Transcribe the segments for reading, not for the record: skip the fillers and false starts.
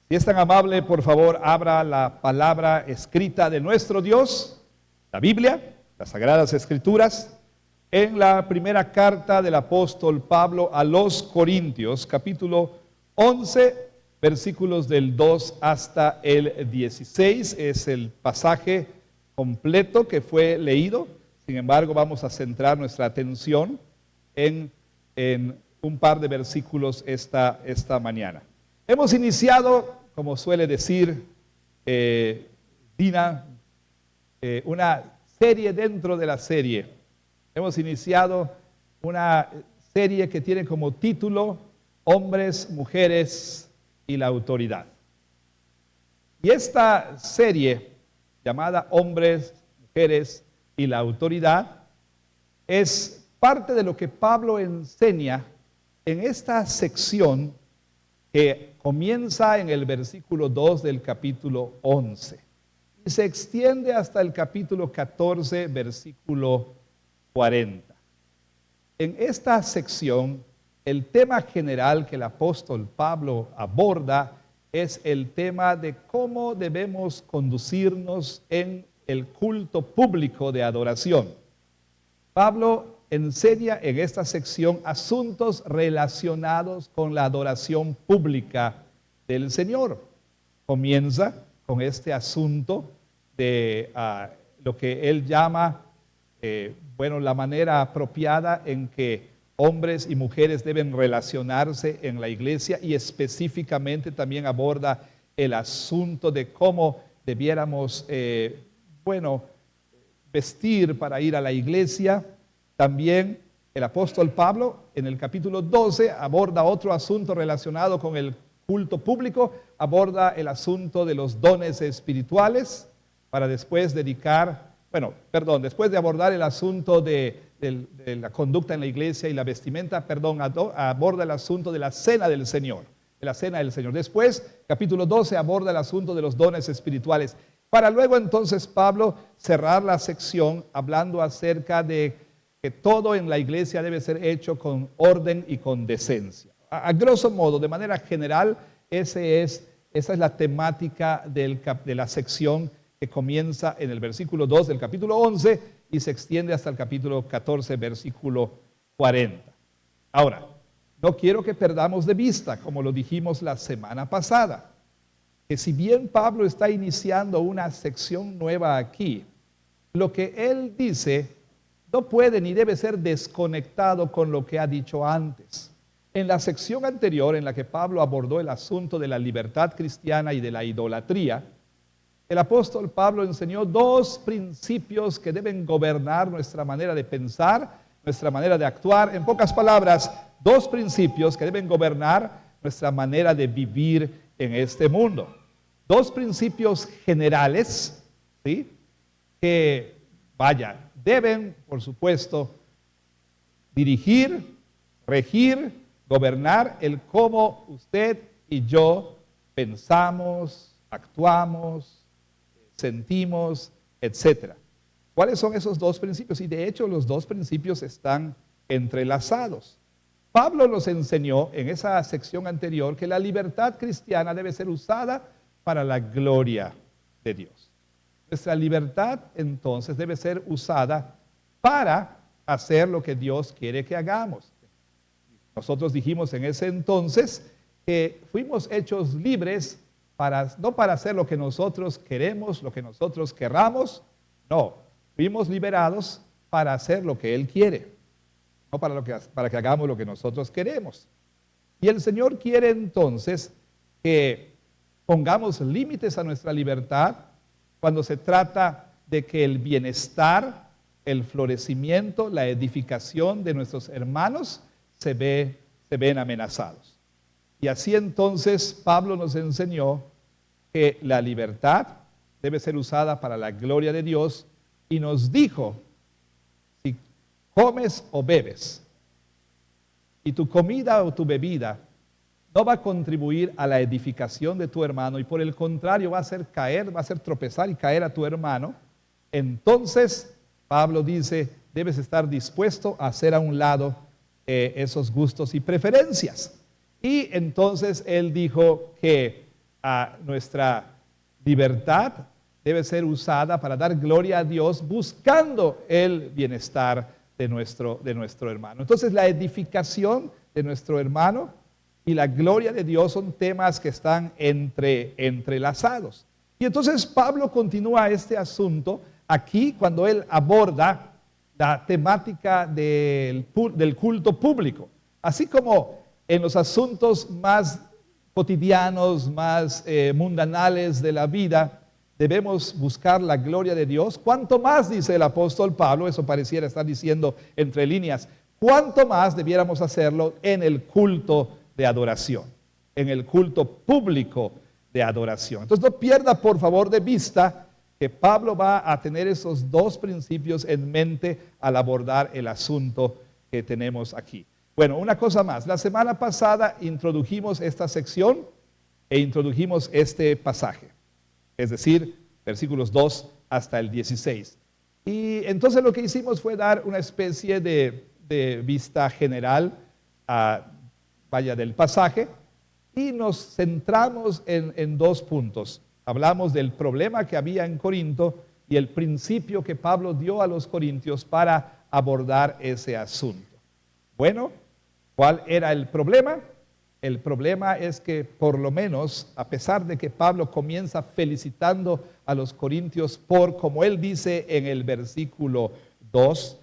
Si es tan amable, por favor, abra la palabra escrita de nuestro Dios, la Biblia, las Sagradas Escrituras, en la primera carta del apóstol Pablo a los Corintios, capítulo 11, versículos del 2 hasta el 16. Es el pasaje completo que fue leído. Sin embargo, vamos a centrar nuestra atención en un par de versículos esta mañana. Hemos iniciado, como suele decir Dina, una serie dentro de la serie. Hemos iniciado una serie que tiene como título Hombres, Mujeres y la Autoridad. Y esta serie, llamada Hombres, Mujeres y la Autoridad, es parte de lo que Pablo enseña en esta sección que comienza en el versículo 2 del capítulo 11 y se extiende hasta el capítulo 14, versículo 40. En esta sección, el tema general que el apóstol Pablo aborda es el tema de cómo debemos conducirnos en el culto público de adoración. Pablo enseña en esta sección asuntos relacionados con la adoración pública del Señor. Comienza con este asunto de lo que él llama, la manera apropiada en que hombres y mujeres deben relacionarse en la iglesia, y específicamente también aborda el asunto de cómo debiéramos, vestir para ir a la iglesia. También el apóstol Pablo en el capítulo 12 aborda otro asunto relacionado con el culto público, aborda el asunto de los dones espirituales, para después después de abordar el asunto de la conducta en la iglesia y la vestimenta, aborda el asunto de la cena del Señor, Después, capítulo 12, aborda el asunto de los dones espirituales, para luego entonces Pablo cerrar la sección hablando acerca de que todo en la iglesia debe ser hecho con orden y con decencia. A grosso modo, de manera general, esa es la temática de la sección que comienza en el versículo 2 del capítulo 11 y se extiende hasta el capítulo 14, versículo 40. Ahora, no quiero que perdamos de vista, como lo dijimos la semana pasada, que si bien Pablo está iniciando una sección nueva aquí, lo que él dice no puede ni debe ser desconectado con lo que ha dicho antes. En la sección anterior, en la que Pablo abordó el asunto de la libertad cristiana y de la idolatría, el apóstol Pablo enseñó dos principios que deben gobernar nuestra manera de pensar, nuestra manera de actuar. En pocas palabras, dos principios que deben gobernar nuestra manera de vivir en este mundo. Dos principios generales, ¿sí?, que, deben, por supuesto, dirigir, regir, gobernar el cómo usted y yo pensamos, actuamos, sentimos, etc. ¿Cuáles son esos dos principios? Y de hecho los dos principios están entrelazados. Pablo nos enseñó en esa sección anterior que la libertad cristiana debe ser usada para la gloria de Dios. Nuestra libertad entonces debe ser usada para hacer lo que Dios quiere que hagamos. Nosotros dijimos en ese entonces que fuimos hechos libres no para hacer lo que nosotros queremos, lo que nosotros querramos. No, fuimos liberados para hacer lo que Él quiere, no para que hagamos lo que nosotros queremos. Y el Señor quiere entonces que pongamos límites a nuestra libertad cuando se trata de que el bienestar, el florecimiento, la edificación de nuestros hermanos se ven amenazados. Y así entonces Pablo nos enseñó que la libertad debe ser usada para la gloria de Dios, y nos dijo: si comes o bebes y tu comida o tu bebida no va a contribuir a la edificación de tu hermano, y por el contrario va a hacer tropezar y caer a tu hermano, entonces Pablo dice, debes estar dispuesto a hacer a un lado esos gustos y preferencias. Y entonces él dijo que nuestra libertad debe ser usada para dar gloria a Dios buscando el bienestar de nuestro hermano. Entonces la edificación de nuestro hermano y la gloria de Dios son temas que están entrelazados. Y entonces Pablo continúa este asunto aquí cuando él aborda la temática del culto público. Así como en los asuntos más cotidianos, más mundanales de la vida, debemos buscar la gloria de Dios. ¿Cuánto más, dice el apóstol Pablo, eso pareciera estar diciendo entre líneas, cuánto más debiéramos hacerlo en el culto de adoración, en el culto público de adoración? Entonces no pierda por favor de vista que Pablo va a tener esos dos principios en mente al abordar el asunto que tenemos aquí. Bueno, una cosa más. La semana pasada introdujimos esta sección e introdujimos este pasaje, es decir, versículos 2 hasta el 16. Y entonces lo que hicimos fue dar una especie de vista general del pasaje y nos centramos en dos puntos. Hablamos del problema que había en Corinto y el principio que Pablo dio a los corintios para abordar ese asunto. Bueno, ¿cuál era el problema? El problema es que por lo menos, a pesar de que Pablo comienza felicitando a los corintios por, como él dice en el versículo 2,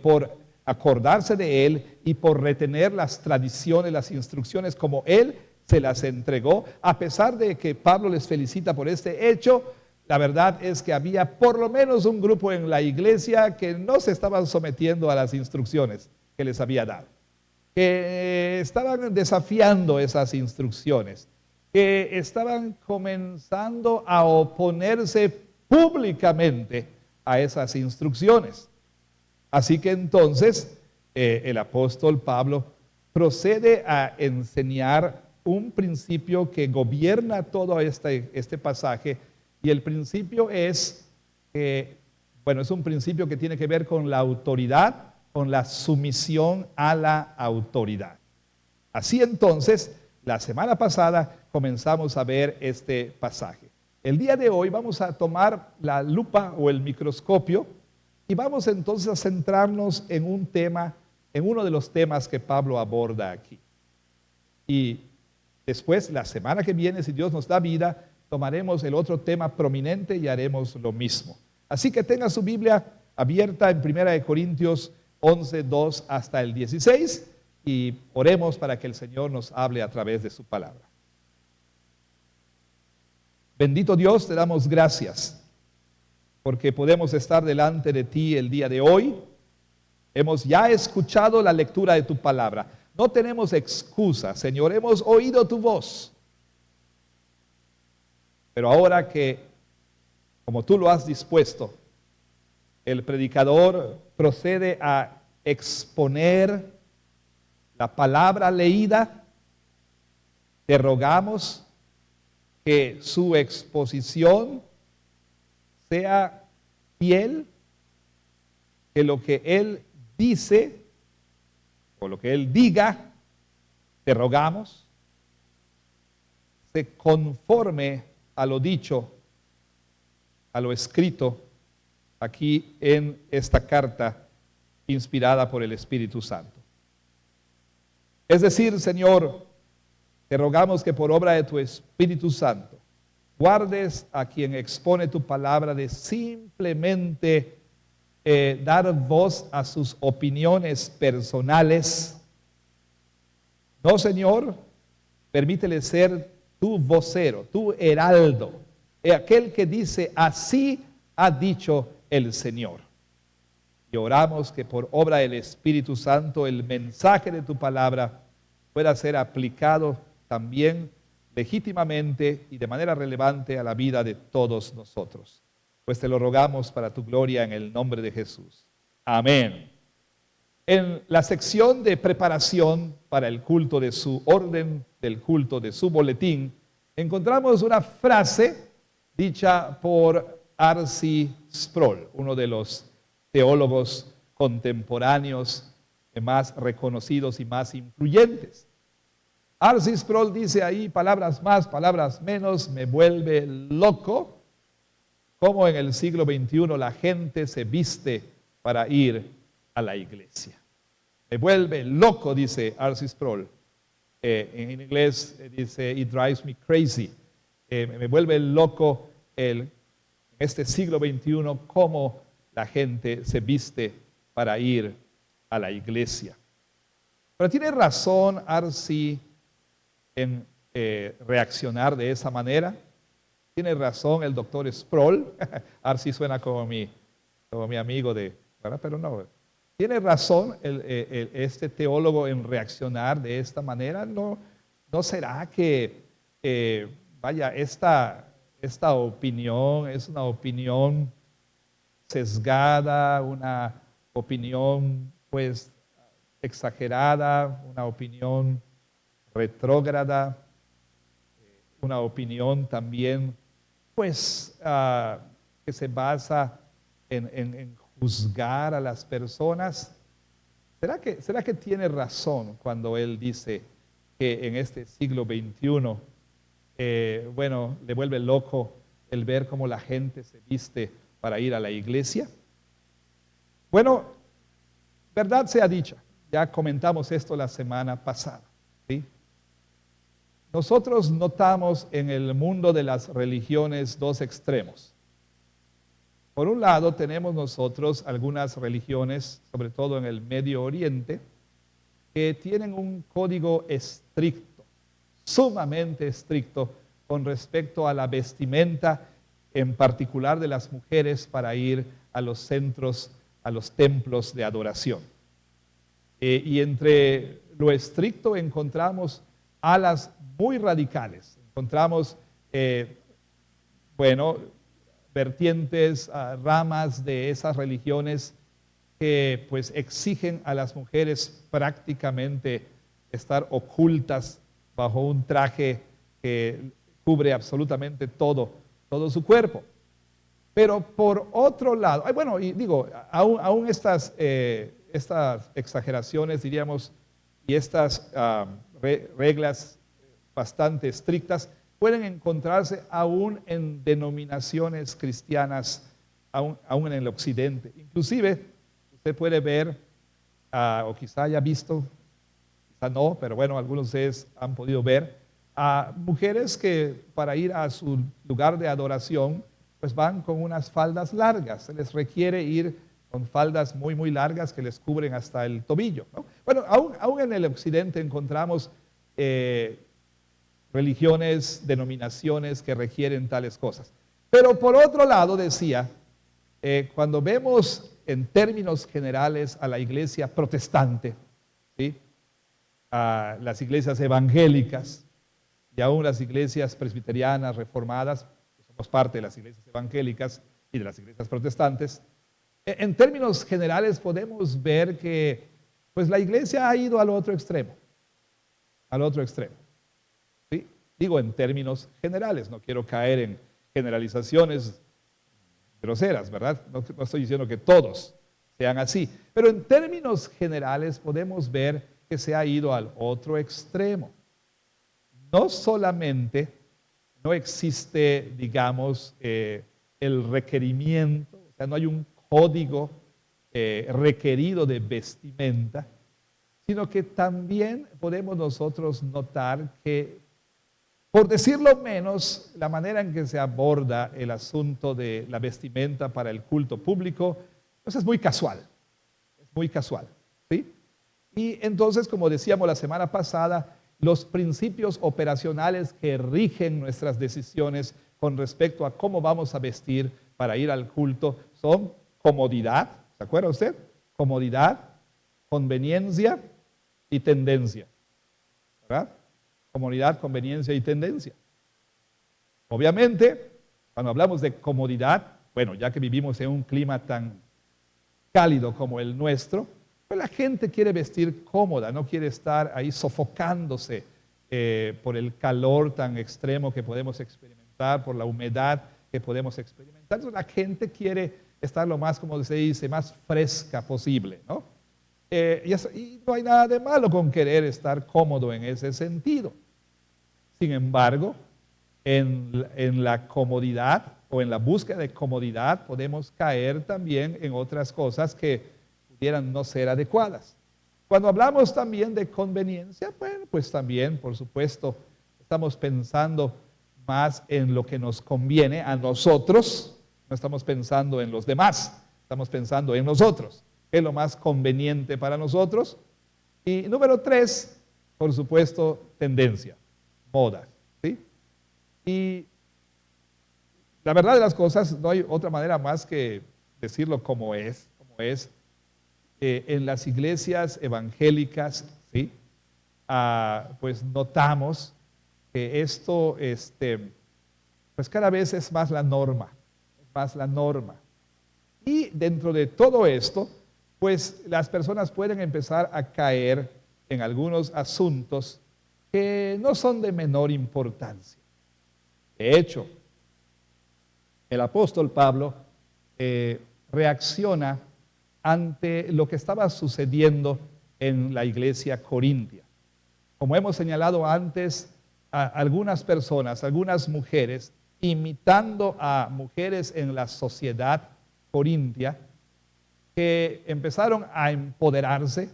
por acordarse de él y por retener las tradiciones, las instrucciones como él se las entregó, a pesar de que Pablo les felicita por este hecho, la verdad es que había por lo menos un grupo en la iglesia que no se estaban sometiendo a las instrucciones que les había dado, que estaban desafiando esas instrucciones, que estaban comenzando a oponerse públicamente a esas instrucciones. Así que entonces el apóstol Pablo procede a enseñar un principio que gobierna todo este pasaje, y el principio es es un principio que tiene que ver con la autoridad, con la sumisión a la autoridad. Así entonces, la semana pasada comenzamos a ver este pasaje. El día de hoy vamos a tomar la lupa o el microscopio y vamos entonces a centrarnos en un tema, en uno de los temas que Pablo aborda aquí. Y después, la semana que viene, si Dios nos da vida, tomaremos el otro tema prominente y haremos lo mismo. Así que tenga su Biblia abierta en 1 Corintios 11, 2 hasta el 16 y oremos para que el Señor nos hable a través de su palabra. Bendito Dios, te damos gracias porque podemos estar delante de ti el día de hoy. Hemos ya escuchado la lectura de tu palabra. No tenemos excusa, Señor, hemos oído tu voz. Pero ahora que, como tú lo has dispuesto, el predicador procede a exponer la palabra leída, te rogamos que su exposición sea fiel, que lo que él dice o lo que él diga, te rogamos, se conforme a lo dicho, a lo escrito aquí en esta carta inspirada por el Espíritu Santo. Es decir, Señor, te rogamos que por obra de tu Espíritu Santo guardes a quien expone tu palabra de simplemente dar voz a sus opiniones personales. No, Señor, permítele ser tu vocero, tu heraldo, aquel que dice, así ha dicho el Señor. Y oramos que por obra del Espíritu Santo el mensaje de tu palabra pueda ser aplicado también legítimamente y de manera relevante a la vida de todos nosotros. Pues te lo rogamos para tu gloria en el nombre de Jesús. Amén. En la sección de preparación para el culto de su orden, del culto de su boletín, encontramos una frase dicha por R.C. Sproul, uno de los teólogos contemporáneos más reconocidos y más influyentes. R.C. Sproul dice ahí, palabras más, palabras menos, me vuelve loco cómo en el siglo XXI la gente se viste para ir a la iglesia. Me vuelve loco, dice R.C. Sproul. En inglés dice, it drives me crazy. Me vuelve loco en este siglo XXI cómo la gente se viste para ir a la iglesia. Pero tiene razón R.C. en reaccionar de esa manera. Tiene razón el doctor Sproul. R.C. suena como mi amigo ¿verdad? Pero no. Tiene razón este teólogo en reaccionar de esta manera. ¿No será que, esta opinión es una opinión sesgada, una opinión pues exagerada, una opinión retrógrada, una opinión también pues que se basa en juzgar a las personas? ¿Será que tiene razón cuando él dice que en este siglo XXI, le vuelve loco el ver cómo la gente se viste para ir a la iglesia? Bueno, verdad sea dicha, ya comentamos esto la semana pasada, ¿sí? Nosotros notamos en el mundo de las religiones dos extremos. Por un lado tenemos nosotros algunas religiones, sobre todo en el Medio Oriente, que tienen un código estricto, sumamente estricto, con respecto a la vestimenta, en particular de las mujeres, para ir a los centros, a los templos de adoración. Y entre lo estricto encontramos alas muy radicales. Encontramos, vertientes, ramas de esas religiones que pues exigen a las mujeres prácticamente estar ocultas bajo un traje que cubre absolutamente todo su cuerpo. Pero por otro lado, aún estas exageraciones, diríamos, y estas reglas bastante estrictas pueden encontrarse aún en denominaciones cristianas, aún en el occidente. Inclusive, usted puede ver, o quizá haya visto, quizá no, pero bueno, algunos de ustedes han podido ver, a mujeres que para ir a su lugar de adoración, pues van con unas faldas largas. Se les requiere ir con faldas muy, muy largas que les cubren hasta el tobillo, ¿no? Bueno, aún en el occidente encontramos religiones, denominaciones que requieren tales cosas. Pero por otro lado, decía, cuando vemos en términos generales a la iglesia protestante, ¿sí?, a las iglesias evangélicas y aún las iglesias presbiterianas, reformadas, que somos parte de las iglesias evangélicas y de las iglesias protestantes, en términos generales podemos ver que pues la iglesia ha ido al otro extremo, ¿sí? Digo en términos generales, no quiero caer en generalizaciones groseras, ¿verdad? No estoy diciendo que todos sean así, pero en términos generales podemos ver que se ha ido al otro extremo. No solamente no existe, digamos, el requerimiento, o sea, no hay un código requerido de vestimenta, sino que también podemos nosotros notar que, por decirlo menos, la manera en que se aborda el asunto de la vestimenta para el culto público, pues es muy casual, ¿sí? Y entonces, como decíamos la semana pasada, los principios operacionales que rigen nuestras decisiones con respecto a cómo vamos a vestir para ir al culto son comodidad, ¿se acuerda usted? Comodidad, conveniencia y tendencia, ¿verdad? Comodidad, conveniencia y tendencia. Obviamente, cuando hablamos de comodidad, bueno, ya que vivimos en un clima tan cálido como el nuestro, pues la gente quiere vestir cómoda, no quiere estar ahí sofocándose por el calor tan extremo que podemos experimentar, por la humedad que podemos experimentar. Entonces la gente quiere estar lo más, como se dice, más fresca posible, ¿no? Y no hay nada de malo con querer estar cómodo en ese sentido. Sin embargo, en la comodidad o en la búsqueda de comodidad podemos caer también en otras cosas que pudieran no ser adecuadas. Cuando hablamos también de conveniencia, bueno, pues también, por supuesto, estamos pensando más en lo que nos conviene a nosotros, no estamos pensando en los demás, estamos pensando en nosotros, qué es lo más conveniente para nosotros. Y número 3, por supuesto, tendencia, moda, ¿sí? Y la verdad de las cosas, no hay otra manera más que decirlo como es. En las iglesias evangélicas, ¿sí? Pues notamos que esto, pues cada vez es más la norma, Y dentro de todo esto, pues las personas pueden empezar a caer en algunos asuntos que no son de menor importancia. De hecho, el apóstol Pablo reacciona ante lo que estaba sucediendo en la iglesia corintia. Como hemos señalado antes, algunas personas, algunas mujeres, imitando a mujeres en la sociedad corintia, que empezaron a empoderarse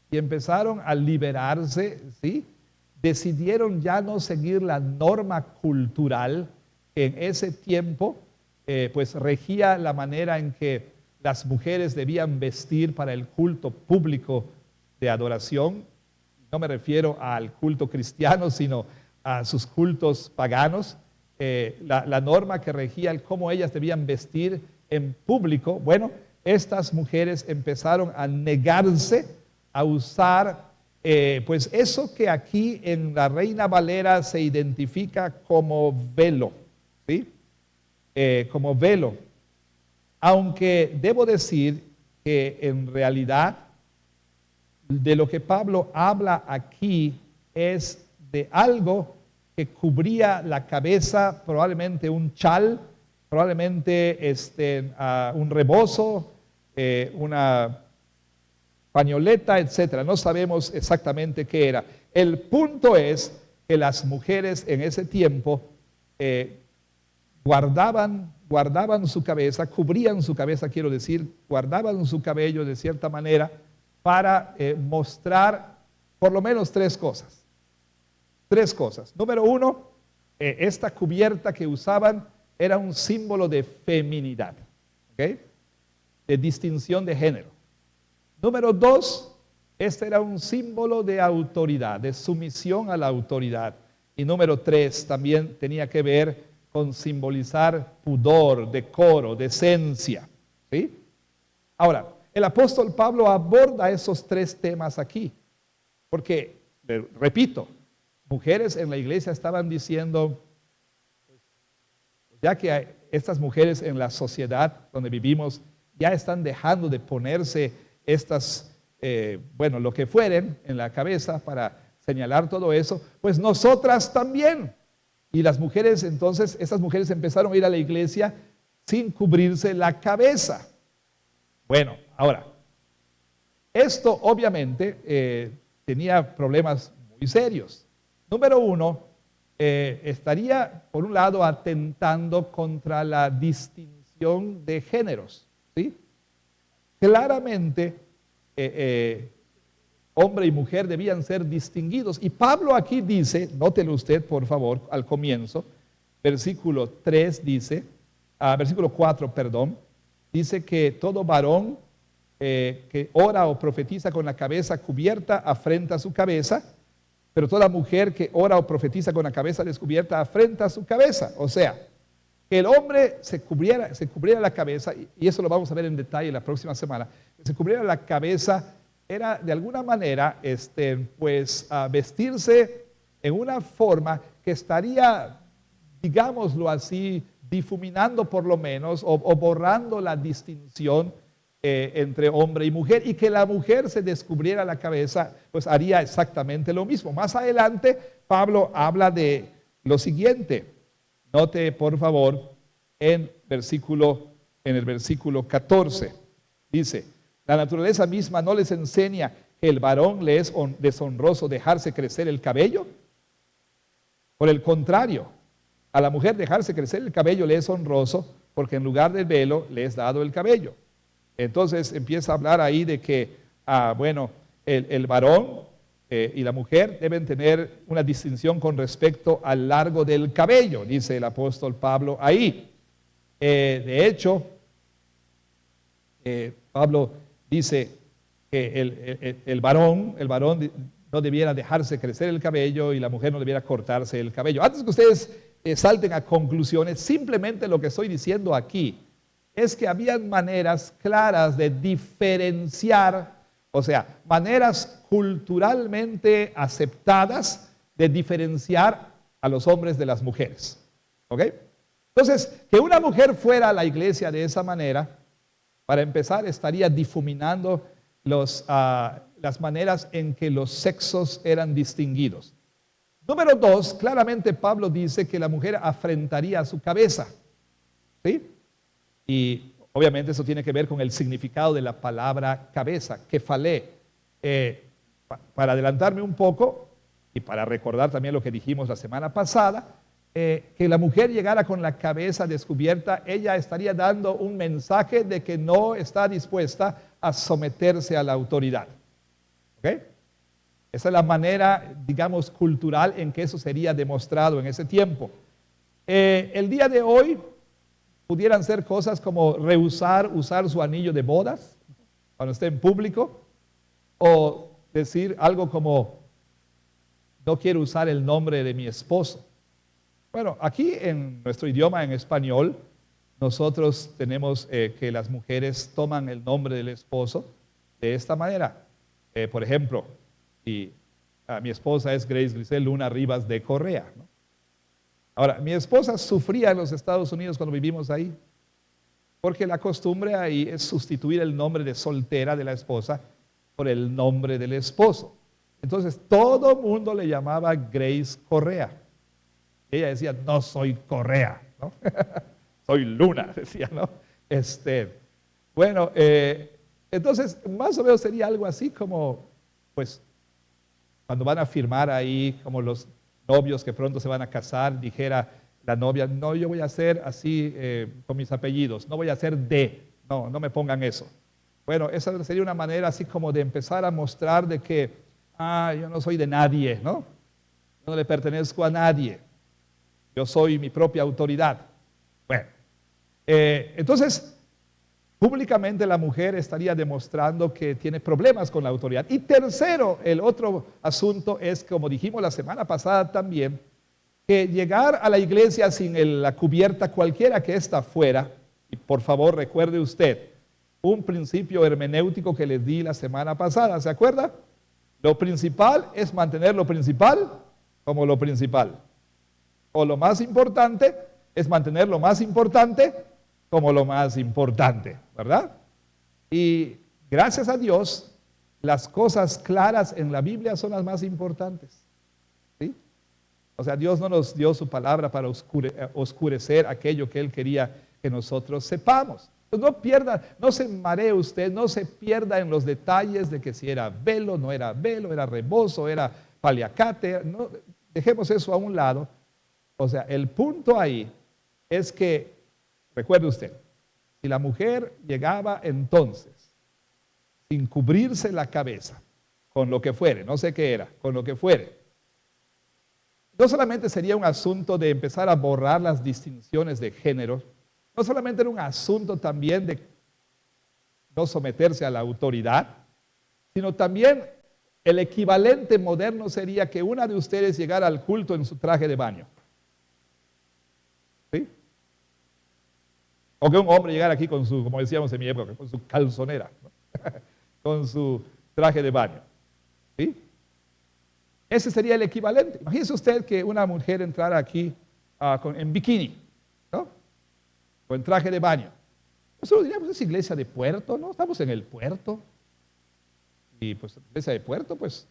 y empezaron a liberarse, ¿sí? Decidieron ya no seguir la norma cultural que en ese tiempo pues regía la manera en que las mujeres debían vestir para el culto público de adoración. No me refiero al culto cristiano, sino a sus cultos paganos. La norma que regía el cómo ellas debían vestir en público, bueno, estas mujeres empezaron a negarse a usar pues eso que aquí en la Reina Valera se identifica como velo, ¿sí? Como velo. Aunque debo decir que en realidad de lo que Pablo habla aquí es de algo que cubría la cabeza, probablemente un chal, probablemente un rebozo, una pañoleta, etcétera. No sabemos exactamente qué era. El punto es que las mujeres en ese tiempo guardaban su cabeza, cubrían su cabeza, quiero decir, guardaban su cabello de cierta manera para mostrar por lo menos tres cosas. Número 1, esta cubierta que usaban era un símbolo de feminidad, ¿ok? De distinción de género. Número 2, este era un símbolo de autoridad, de sumisión a la autoridad. Y número 3, también tenía que ver con simbolizar pudor, decoro, decencia, ¿sí? Ahora, el apóstol Pablo aborda esos 3 temas aquí, porque, repito, mujeres en la iglesia estaban diciendo, ya que estas mujeres en la sociedad donde vivimos ya están dejando de ponerse estas, bueno, lo que fueren en la cabeza para señalar todo eso, pues nosotras también. Y las mujeres, entonces, estas mujeres empezaron a ir a la iglesia sin cubrirse la cabeza. Bueno, ahora, esto obviamente tenía problemas muy serios. Número 1, estaría, por un lado, atentando contra la distinción de géneros, ¿sí? Claramente, hombre y mujer debían ser distinguidos. Y Pablo aquí dice, nótelo usted por favor, al comienzo, versículo 3 dice, versículo 4, perdón, dice que todo varón que ora o profetiza con la cabeza cubierta afrenta su cabeza, pero toda mujer que ora o profetiza con la cabeza descubierta afrenta su cabeza. O sea, que el hombre se cubriera la cabeza, y eso lo vamos a ver en detalle la próxima semana, que se cubriera la cabeza era de alguna manera pues vestirse en una forma que estaría, digámoslo así, difuminando por lo menos o borrando la distinción entre hombre y mujer, y que la mujer se descubriera la cabeza, pues haría exactamente lo mismo. Más adelante Pablo habla de lo siguiente. Note por favor en el versículo 14. Dice, La naturaleza misma no les enseña que el varón le es deshonroso dejarse crecer el cabello. Por el contrario, a la mujer dejarse crecer el cabello le es honroso porque en lugar del velo le es dado el cabello. Entonces empieza a hablar ahí de que, bueno, el varón y la mujer deben tener una distinción con respecto al largo del cabello, dice el apóstol Pablo ahí. De hecho, Pablo dice que el varón no debiera dejarse crecer el cabello y la mujer no debiera cortarse el cabello. Antes que ustedes salten a conclusiones, simplemente lo que estoy diciendo aquí es que habían maneras claras de diferenciar, o sea, maneras culturalmente aceptadas de diferenciar a los hombres de las mujeres. ¿Ok? Entonces, que una mujer fuera a la iglesia de esa manera, para empezar, estaría difuminando las maneras en que los sexos eran distinguidos. Número dos, claramente Pablo dice que la mujer afrentaría a su cabeza. ¿Sí? Y obviamente eso tiene que ver con el significado de la palabra cabeza, kefalé. Para adelantarme un poco y para recordar también lo que dijimos la semana pasada, que la mujer llegara con la cabeza descubierta, ella estaría dando un mensaje de que no está dispuesta a someterse a la autoridad. ¿Ok? Esa es la manera, digamos, cultural en que eso sería demostrado en ese tiempo. El día de hoy pudieran ser cosas como rehusar usar su anillo de bodas cuando esté en público, o decir algo como, no quiero usar el nombre de mi esposo. Bueno, aquí en nuestro idioma, en español, nosotros tenemos que las mujeres toman el nombre del esposo de esta manera. Por ejemplo, mi esposa es Grace Grisel Luna Rivas de Correa, ¿no? Ahora, mi esposa sufría en los Estados Unidos cuando vivimos ahí, porque la costumbre ahí es sustituir el nombre de soltera de la esposa por el nombre del esposo. Entonces, todo el mundo le llamaba Grace Correa. Ella decía, no soy Correa, ¿no? Soy Luna, decía, ¿no? Bueno, entonces, más o menos sería algo así como, pues, cuando van a firmar ahí, como los novios que pronto se van a casar, dijera la novia, no, yo voy a hacer así con mis apellidos, no voy a hacer no me pongan eso. Bueno, esa sería una manera así como de empezar a mostrar de que, yo no soy de nadie, ¿no? Yo no le pertenezco a nadie. Yo soy mi propia autoridad. Bueno, entonces, públicamente la mujer estaría demostrando que tiene problemas con la autoridad. Y tercero, el otro asunto es, como dijimos la semana pasada también, que llegar a la iglesia sin la cubierta cualquiera que ésta fuera, y por favor recuerde usted, un principio hermenéutico que les di la semana pasada, ¿se acuerda? Lo principal es mantener lo principal como lo principal. O lo más importante es mantener lo más importante como lo más importante, ¿verdad? Y gracias a Dios, las cosas claras en la Biblia son las más importantes. ¿Sí? O sea, Dios no nos dio su palabra para oscurecer aquello que Él quería que nosotros sepamos. Pues no se maree usted, no se pierda en los detalles de que si era velo, no era velo, era rebozo, era paliacate. No, dejemos eso a un lado. O sea, el punto ahí es que, recuerde usted, si la mujer llegaba entonces sin cubrirse la cabeza, con lo que fuere, no sé qué era, con lo que fuere, no solamente sería un asunto de empezar a borrar las distinciones de género, no solamente era un asunto también de no someterse a la autoridad, sino también el equivalente moderno sería que una de ustedes llegara al culto en su traje de baño. ¿Sí? O que un hombre llegara aquí con su, como decíamos en mi época, con su calzonera, ¿no? Con su traje de baño. ¿Sí? Ese sería el equivalente. Imagínese usted que una mujer entrara aquí en bikini, ¿no? O en traje de baño. Nosotros diríamos, es iglesia de puerto, ¿no? Estamos en el puerto. Y pues, iglesia de puerto, pues,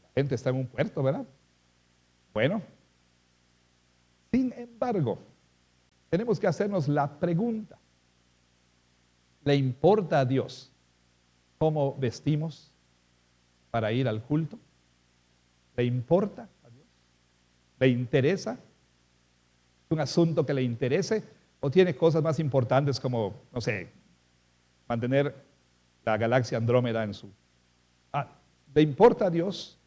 la gente está en un puerto, ¿verdad? Bueno. Sin embargo, tenemos que hacernos la pregunta, ¿le importa a Dios cómo vestimos para ir al culto? ¿Le importa a Dios? ¿Le interesa? ¿Es un asunto que le interese? ¿O tiene cosas más importantes como, no sé, mantener la galaxia Andrómeda en su... ¿Le importa a Dios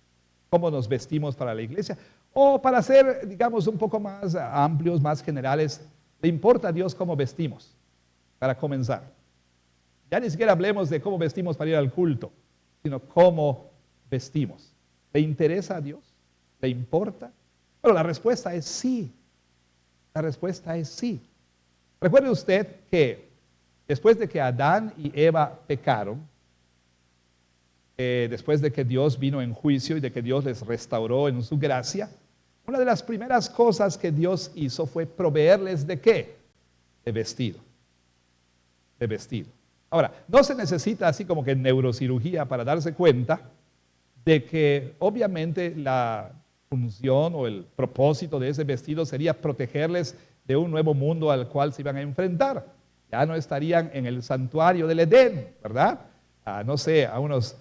cómo nos vestimos para la iglesia? O para ser, digamos, un poco más amplios, más generales, ¿le importa a Dios cómo vestimos? Para comenzar. Ya ni siquiera hablemos de cómo vestimos para ir al culto, sino cómo vestimos. ¿Le interesa a Dios? ¿Le importa? Bueno, la respuesta es sí. La respuesta es sí. Recuerde usted que después de que Adán y Eva pecaron, después de que Dios vino en juicio y de que Dios les restauró en su gracia, una de las primeras cosas que Dios hizo fue proveerles ¿de qué? De vestido. De vestido. Ahora, no se necesita así como que neurocirugía para darse cuenta de que obviamente la función o el propósito de ese vestido sería protegerles de un nuevo mundo al cual se iban a enfrentar. Ya no estarían en el santuario del Edén, ¿verdad? No sé, a unos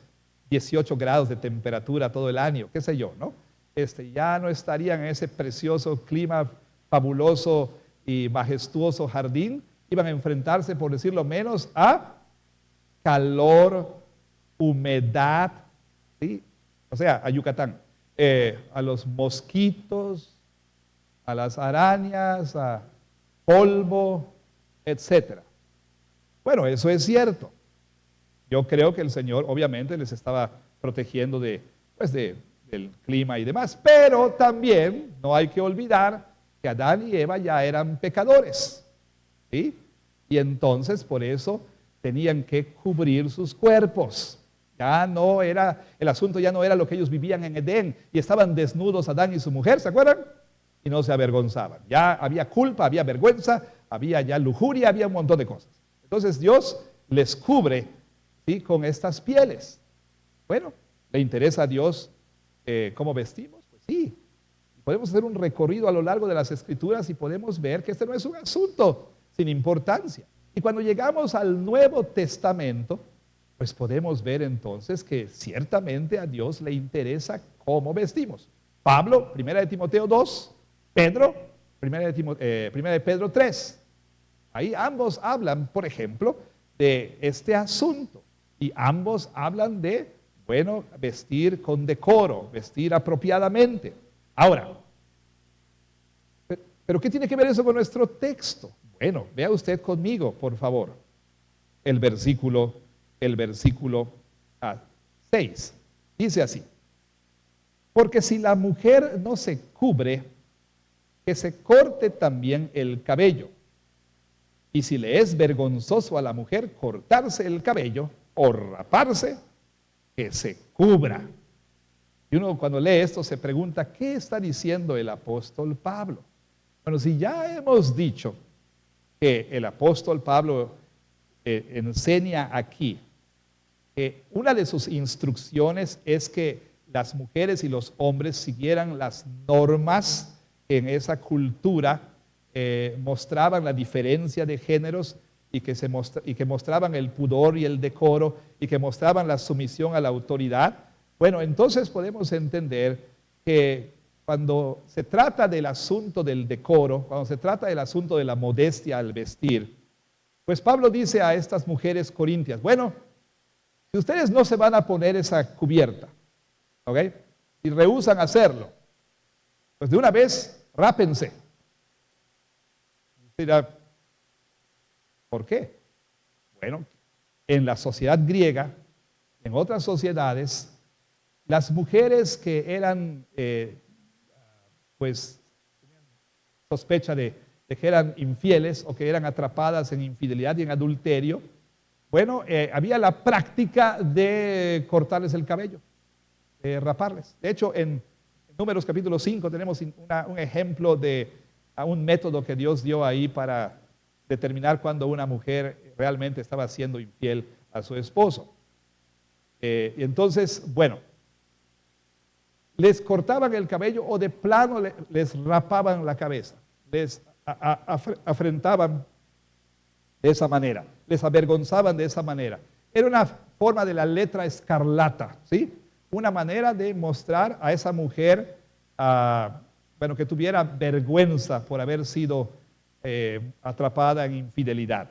18 grados de temperatura todo el año, qué sé yo, ¿no? Ya no estarían en ese precioso clima fabuloso y majestuoso jardín. Iban a enfrentarse, por decirlo menos, a calor, humedad, ¿sí? O sea, a Yucatán, a los mosquitos, a las arañas, a polvo, etcétera. Bueno, eso es cierto. Yo creo que el Señor obviamente les estaba protegiendo del clima y demás, pero también no hay que olvidar que Adán y Eva ya eran pecadores, ¿sí? Y entonces por eso tenían que cubrir sus cuerpos. Ya no era, el asunto ya no era lo que ellos vivían en Edén y estaban desnudos Adán y su mujer, ¿se acuerdan? Y no se avergonzaban. Ya había culpa, había vergüenza, había ya lujuria, había un montón de cosas. Entonces Dios les cubre, ¿sí?, con estas pieles. Bueno, ¿le interesa a Dios cómo vestimos? Pues sí. Podemos hacer un recorrido a lo largo de las Escrituras y podemos ver que este no es un asunto sin importancia. Y cuando llegamos al Nuevo Testamento, pues podemos ver entonces que ciertamente a Dios le interesa cómo vestimos. Pablo, 1 de Timoteo 2, Pedro, 1 de Pedro 3. Ahí ambos hablan, por ejemplo, de este asunto. Y ambos hablan de, bueno, vestir con decoro, vestir apropiadamente. Ahora, ¿pero qué tiene que ver eso con nuestro texto? Bueno, vea usted conmigo, por favor, el versículo 6. Dice así: porque si la mujer no se cubre, que se corte también el cabello. Y si le es vergonzoso a la mujer cortarse el cabello o raparse, que se cubra. Y uno cuando lee esto se pregunta, ¿qué está diciendo el apóstol Pablo? Bueno, si ya hemos dicho que el apóstol Pablo enseña aquí que una de sus instrucciones es que las mujeres y los hombres siguieran las normas en esa cultura, mostraban la diferencia de géneros y que mostraban el pudor y el decoro y que mostraban la sumisión a la autoridad. Bueno, entonces podemos entender que cuando se trata del asunto del decoro, cuando se trata del asunto de la modestia al vestir, pues Pablo dice a estas mujeres corintias, bueno, si ustedes no se van a poner esa cubierta, ¿ok?, y rehúsan hacerlo, pues de una vez rápense. Dirá, ¿por qué? Bueno, en la sociedad griega, en otras sociedades, las mujeres que eran, pues, tenían sospecha de que eran infieles o que eran atrapadas en infidelidad y en adulterio, bueno, había la práctica de cortarles el cabello, de raparles. De hecho, en Números capítulo 5 tenemos un ejemplo de un método que Dios dio ahí para determinar cuando una mujer realmente estaba siendo infiel a su esposo. Y entonces, bueno, les cortaban el cabello o de plano les rapaban la cabeza, les afrentaban de esa manera, les avergonzaban de esa manera. Era una forma de la letra escarlata, ¿sí? Una manera de mostrar a esa mujer, bueno, que tuviera vergüenza por haber sido atrapada en infidelidad.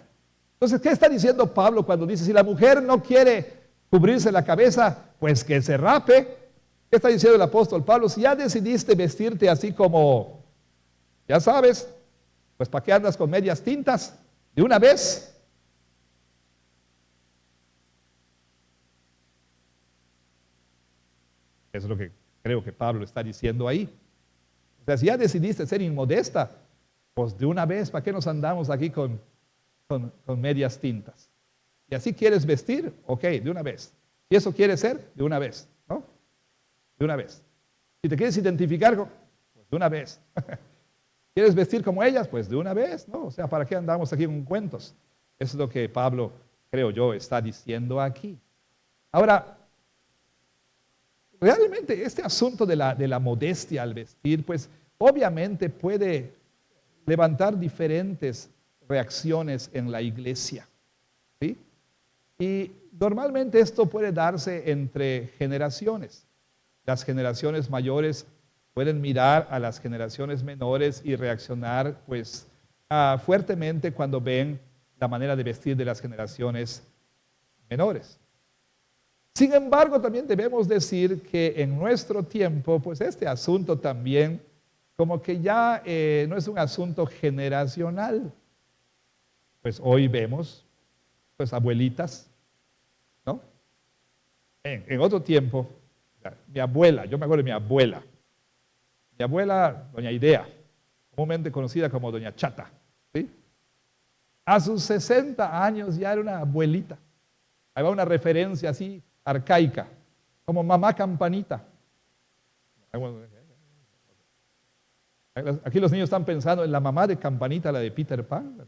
Entonces, ¿qué está diciendo Pablo cuando dice, si la mujer no quiere cubrirse la cabeza, pues que se rape? ¿Qué está diciendo el apóstol Pablo? Si ya decidiste vestirte así como, ya sabes, pues ¿para qué andas con medias tintas? De una vez. Eso es lo que creo que Pablo está diciendo ahí. O sea, si ya decidiste ser inmodesta, pues de una vez, ¿para qué nos andamos aquí con medias tintas? Y así quieres vestir, ok, de una vez. Si eso quieres ser, de una vez, ¿no? De una vez. Si te quieres identificar, pues de una vez. ¿Quieres vestir como ellas? Pues de una vez, ¿no? O sea, ¿para qué andamos aquí con cuentos? Eso es lo que Pablo, creo yo, está diciendo aquí. Ahora, realmente este asunto de la modestia al vestir, pues obviamente puede levantar diferentes reacciones en la iglesia, ¿sí? Y normalmente esto puede darse entre generaciones. Las generaciones mayores pueden mirar a las generaciones menores y reaccionar pues fuertemente cuando ven la manera de vestir de las generaciones menores. Sin embargo, también debemos decir que en nuestro tiempo, pues este asunto también como que ya no es un asunto generacional. Pues hoy vemos, pues abuelitas, ¿no? En otro tiempo, mi abuela, yo me acuerdo de mi abuela, doña Idea, comúnmente conocida como doña Chata, ¿sí? A sus 60 años ya era una abuelita. Ahí va una referencia así arcaica, como mamá Campanita. Aquí los niños están pensando en la mamá de Campanita, la de Peter Pan.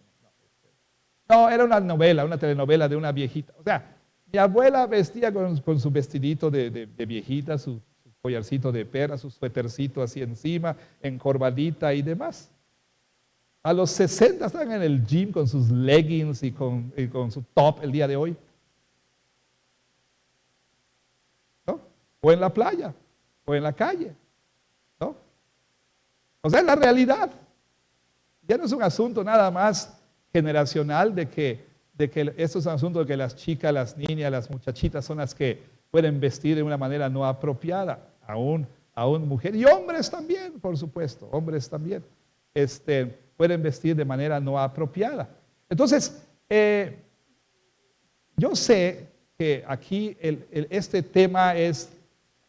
No, era una novela, una telenovela de una viejita. O sea, mi abuela vestía con su vestidito de viejita, su collarcito de perla, su suétercito así encima, encorvadita y demás. A los 60 están en el gym con sus leggings y con su top el día de hoy. ¿No? O en la playa, o en la calle. ¿No? O sea, es la realidad. Ya no es un asunto nada más generacional de que esto es un asunto de que las chicas, las niñas, las muchachitas son las que pueden vestir de una manera no apropiada, aún mujeres y hombres también, por supuesto, hombres también pueden vestir de manera no apropiada. Entonces, yo sé que aquí este tema es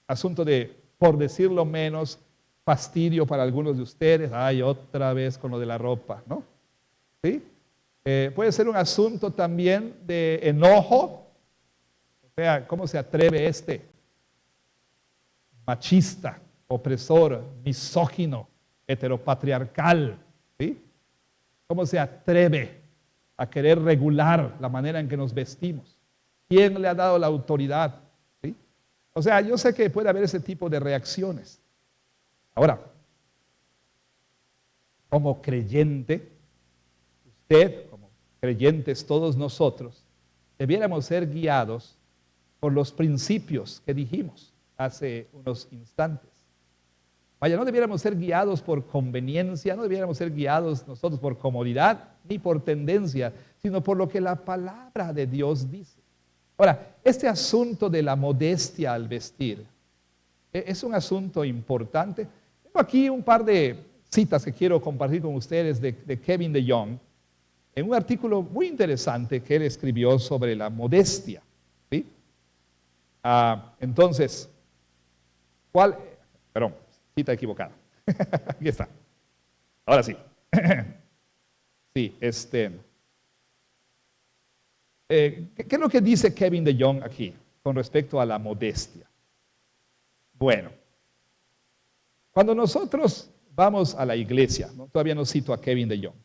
asunto de, por decirlo menos, fastidio para algunos de ustedes. Ay, otra vez con lo de la ropa, ¿no? ¿Sí? Puede ser un asunto también de enojo. O sea, ¿cómo se atreve este machista, opresor, misógino, heteropatriarcal? ¿Sí? ¿Cómo se atreve a querer regular la manera en que nos vestimos? ¿Quién le ha dado la autoridad? ¿Sí? O sea, yo sé que puede haber ese tipo de reacciones. Ahora, como creyente, usted, como creyentes, todos nosotros, debiéramos ser guiados por los principios que dijimos hace unos instantes. Vaya, no debiéramos ser guiados por conveniencia, no debiéramos ser guiados nosotros por comodidad ni por tendencia, sino por lo que la palabra de Dios dice. Ahora, este asunto de la modestia al vestir es un asunto importante. Tengo aquí un par de citas que quiero compartir con ustedes de Kevin DeYoung, en un artículo muy interesante que él escribió sobre la modestia. ¿Sí? Entonces, perdón, cita equivocada. Aquí está. Ahora sí. Sí, ¿qué es lo que dice Kevin DeYoung aquí con respecto a la modestia? Bueno, cuando nosotros vamos a la iglesia, ¿no? Todavía no cito a Kevin DeYoung,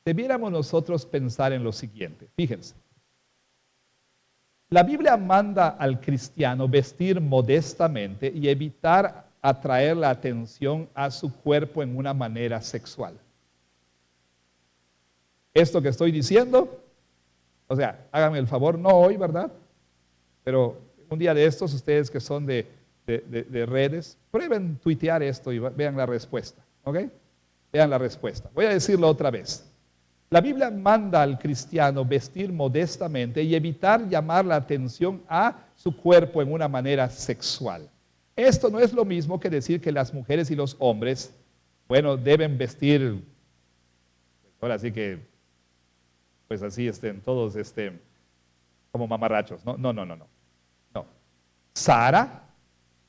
debiéramos nosotros pensar en lo siguiente. Fíjense, la Biblia manda al cristiano vestir modestamente y evitar atraer la atención a su cuerpo en una manera sexual. Esto que estoy diciendo, O sea, háganme el favor, no hoy, ¿verdad? Pero un día de estos, ustedes que son de redes, prueben tuitear esto y vean la respuesta, ¿ok? Vean la respuesta. Voy a decirlo otra vez. La Biblia manda al cristiano vestir modestamente y evitar llamar la atención a su cuerpo en una manera sexual. Esto no es lo mismo que decir que las mujeres y los hombres, bueno, deben vestir, ahora sí que, pues así estén, todos como mamarrachos. No, no, no, no, no. No. Sara,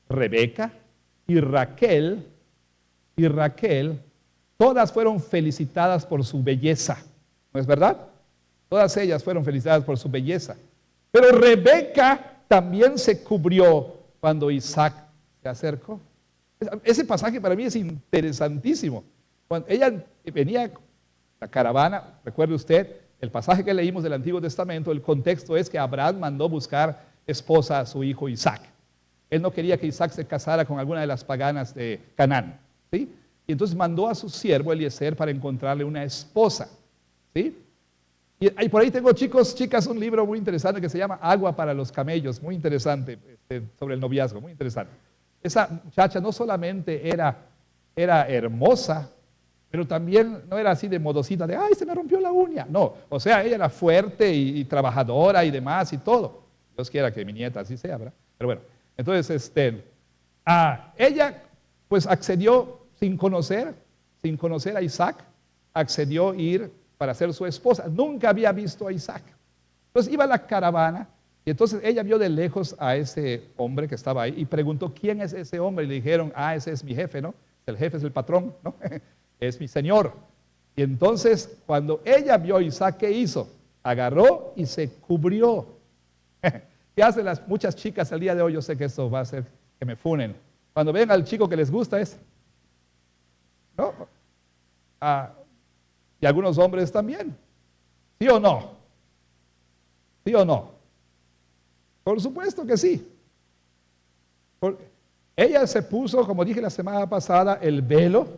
Rebeca y Raquel, todas fueron felicitadas por su belleza. ¿No es verdad? Todas ellas fueron felicitadas por su belleza. Pero Rebeca también se cubrió cuando Isaac se acercó. Ese pasaje para mí es interesantísimo. Cuando ella venía, la caravana, recuerde usted, el pasaje que leímos del Antiguo Testamento, el contexto es que Abraham mandó buscar esposa a su hijo Isaac. Él no quería que Isaac se casara con alguna de las paganas de Canaán, ¿sí? Y entonces mandó a su siervo Eliezer para encontrarle una esposa, ¿sí? Y por ahí tengo, chicas, un libro muy interesante que se llama Agua para los camellos, muy interesante, sobre el noviazgo, muy interesante. Esa muchacha no solamente era hermosa, pero también no era así de modosita, de, ay, se me rompió la uña. No, o sea, ella era fuerte y trabajadora y demás y todo. Dios quiera que mi nieta así sea, ¿verdad? Pero bueno, entonces, ella pues accedió sin conocer a Isaac, accedió a ir para ser su esposa. Nunca había visto a Isaac. Entonces iba a la caravana y entonces ella vio de lejos a ese hombre que estaba ahí y preguntó, ¿quién es ese hombre? Y le dijeron, ese es mi jefe, ¿no? El jefe es el patrón, ¿no? Es mi señor. Y entonces cuando ella vio a Isaac, ¿qué hizo? Agarró y se cubrió. ¿Qué hacen las muchas chicas el día de hoy? Yo sé que esto va a hacer que me funen. Cuando ven al chico que les gusta ¿no? Y algunos hombres también. ¿Sí o no? ¿Sí o no? Por supuesto que sí. Ella se puso, como dije la semana pasada, el velo,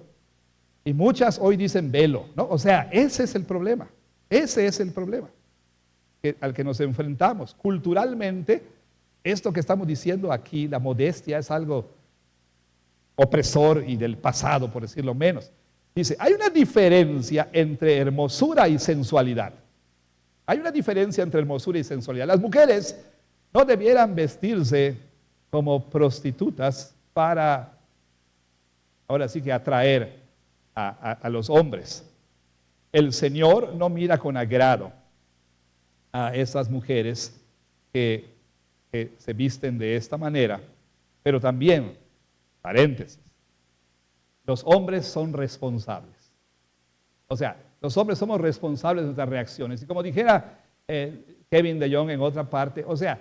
y muchas hoy dicen velo, ¿no? O sea, ese es el problema. Ese es el problema al que nos enfrentamos. Culturalmente, esto que estamos diciendo aquí, la modestia, es algo opresor y del pasado, por decirlo menos. Dice, hay una diferencia entre hermosura y sensualidad. Hay una diferencia entre hermosura y sensualidad. Las mujeres no debieran vestirse como prostitutas para, ahora sí que atraer a los hombres. El Señor no mira con agrado a esas mujeres que se visten de esta manera, pero también, paréntesis, los hombres son responsables. O sea, los hombres somos responsables de nuestras reacciones. Y como dijera Kevin de Jong en otra parte, o sea,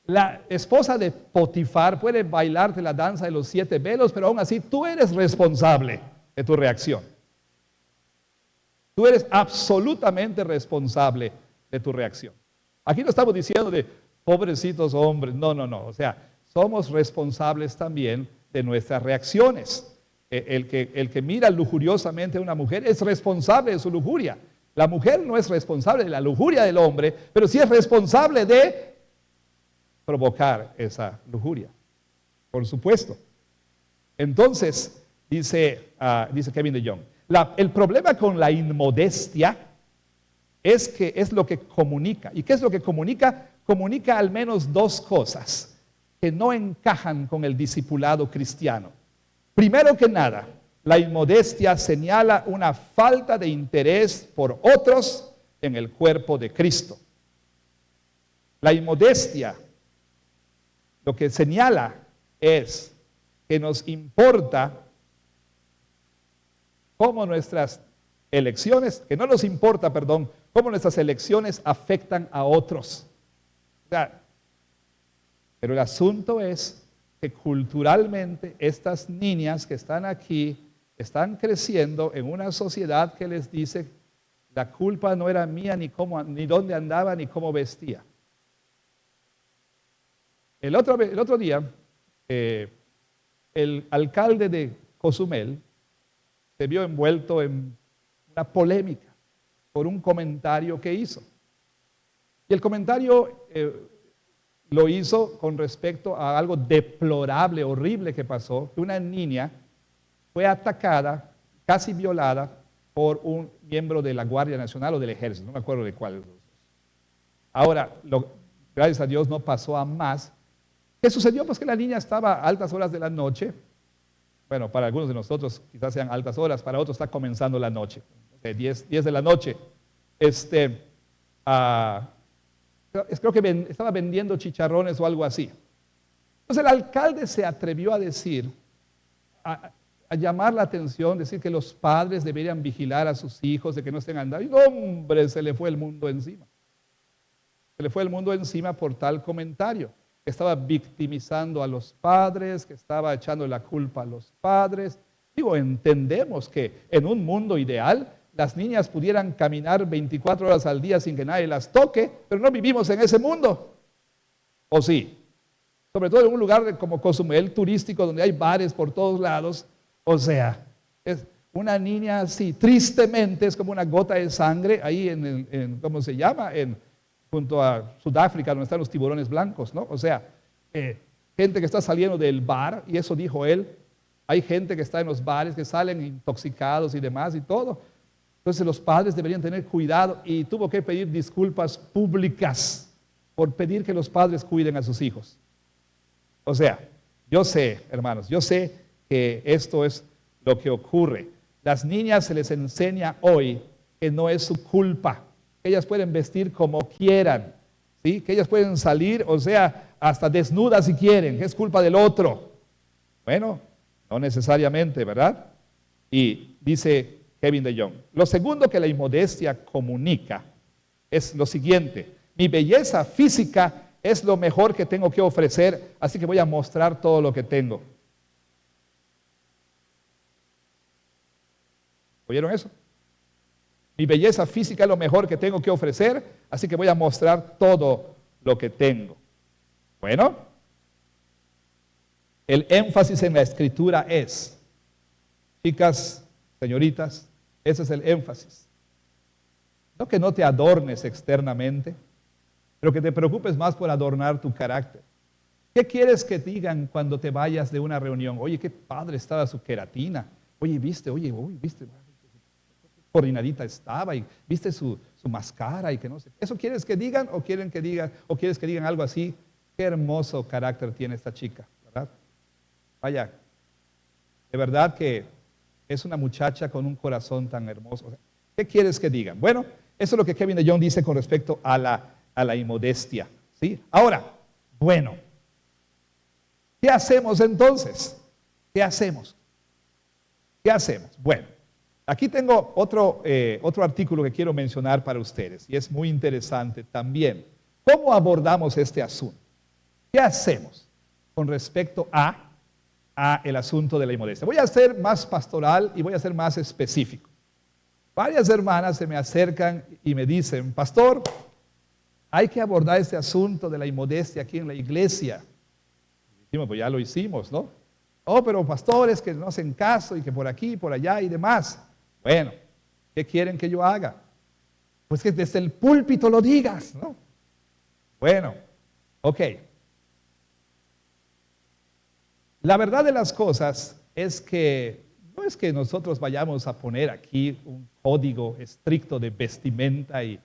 la esposa de Potifar puede bailarte la danza de los 7 velos, pero aún así tú eres responsable de tu reacción. Tú eres absolutamente responsable de tu reacción. Aquí no estamos diciendo de pobrecitos hombres, no, no, no. O sea, somos responsables también de nuestras reacciones. El que mira lujuriosamente a una mujer es responsable de su lujuria. La mujer no es responsable de la lujuria del hombre, pero sí es responsable de provocar esa lujuria, por supuesto. Entonces, dice Kevin de Jong, el problema con la inmodestia es que es lo que comunica. ¿Y qué es lo que comunica? Comunica al menos 2 cosas que no encajan con el discipulado cristiano. Primero que nada, la inmodestia señala una falta de interés por otros en el cuerpo de Cristo. La inmodestia lo que señala es que nos importa cómo nuestras elecciones, que no nos importa, perdón, cómo nuestras elecciones afectan a otros. O sea, pero el asunto es que culturalmente estas niñas que están aquí están creciendo en una sociedad que les dice la culpa no era mía ni dónde andaba ni cómo vestía. El otro día, el alcalde de Cozumel se vio envuelto en una polémica por un comentario que hizo. Y el comentario lo hizo con respecto a algo deplorable, horrible que pasó, que una niña fue atacada, casi violada, por un miembro de la Guardia Nacional o del Ejército, no me acuerdo de cuál. Ahora, gracias a Dios no pasó a más. ¿Qué sucedió? Pues que la niña estaba a altas horas de la noche. Bueno, para algunos de nosotros quizás sean altas horas, para otros está comenzando la noche, 10 de la noche. Creo que estaba vendiendo chicharrones o algo así. Entonces el alcalde se atrevió a decir, a llamar la atención, decir que los padres deberían vigilar a sus hijos de que no estén andando. Y hombre, se le fue el mundo encima. Se le fue el mundo encima por tal comentario. Que estaba victimizando a los padres, que estaba echando la culpa a los padres. Digo, entendemos que en un mundo ideal las niñas pudieran caminar 24 horas al día sin que nadie las toque, pero no vivimos en ese mundo. ¿O sí? Sobre todo en un lugar como Cozumel, turístico, donde hay bares por todos lados. O sea, es una niña así, tristemente, es como una gota de sangre ahí ¿cómo se llama? Junto a Sudáfrica, donde están los tiburones blancos, ¿no? O sea, gente que está saliendo del bar, y eso dijo él, hay gente que está en los bares, que salen intoxicados y demás y todo. Entonces los padres deberían tener cuidado y tuvo que pedir disculpas públicas por pedir que los padres cuiden a sus hijos. O sea, yo sé, hermanos, yo sé que esto es lo que ocurre. Las niñas se les enseña hoy que no es su culpa. Ellas pueden vestir como quieran, ¿sí? Que ellas pueden salir, o sea, hasta desnudas si quieren, que es culpa del otro. Bueno, no necesariamente, ¿verdad? Y dice Kevin DeYoung, lo segundo que la inmodestia comunica es lo siguiente: mi belleza física es lo mejor que tengo que ofrecer, así que voy a mostrar todo lo que tengo. ¿Oyeron eso? Mi belleza física es lo mejor que tengo que ofrecer, así que voy a mostrar todo lo que tengo. Bueno, el énfasis en la escritura es, chicas, señoritas, ese es el énfasis. No que no te adornes externamente, pero que te preocupes más por adornar tu carácter. ¿Qué quieres que digan cuando te vayas de una reunión? Oye, qué padre estaba su queratina. Oye, viste, coordinadita estaba, y viste su máscara y que no sé. ¿Eso quieres que digan o quieres que digan algo así? Qué hermoso carácter tiene esta chica, ¿verdad? Vaya, de verdad que es una muchacha con un corazón tan hermoso. O sea, ¿qué quieres que digan? Bueno, eso es lo que Kevin DeYoung dice con respecto a la inmodestia, ¿sí? Ahora, bueno, ¿qué hacemos entonces? ¿Qué hacemos? ¿Qué hacemos? Bueno, aquí tengo otro artículo que quiero mencionar para ustedes y es muy interesante también. ¿Cómo abordamos este asunto? ¿Qué hacemos con respecto a el asunto de la inmodestia? Voy a ser más pastoral y voy a ser más específico. Varias hermanas se me acercan y me dicen, pastor, hay que abordar este asunto de la inmodestia aquí en la iglesia. Dijimos, pues ya lo hicimos, ¿no? Oh, pero pastores que no hacen caso y que por aquí, por allá y demás. Bueno, ¿qué quieren que yo haga? Pues que desde el púlpito lo digas, ¿no? Bueno, ok. La verdad de las cosas es que no es que nosotros vayamos a poner aquí un código estricto de vestimenta y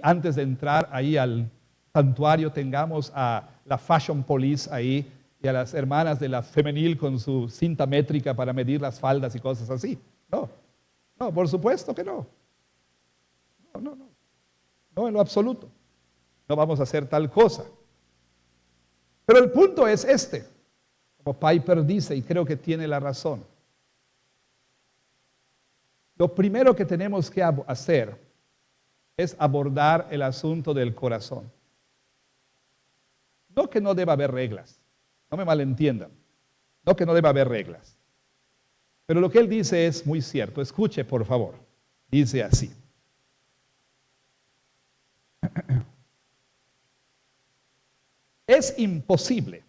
antes de entrar ahí al santuario tengamos a la Fashion Police ahí y a las hermanas de la femenil con su cinta métrica para medir las faldas y cosas así. No, no, por supuesto que no. No, en lo absoluto. No vamos a hacer tal cosa. Pero el punto es este. Como Piper dice, y creo que tiene la razón. Lo primero que tenemos que hacer es abordar el asunto del corazón. No que no deba haber reglas, no me malentiendan, no que no deba haber reglas. Pero lo que él dice es muy cierto. Escuche, por favor. Dice así. Es imposible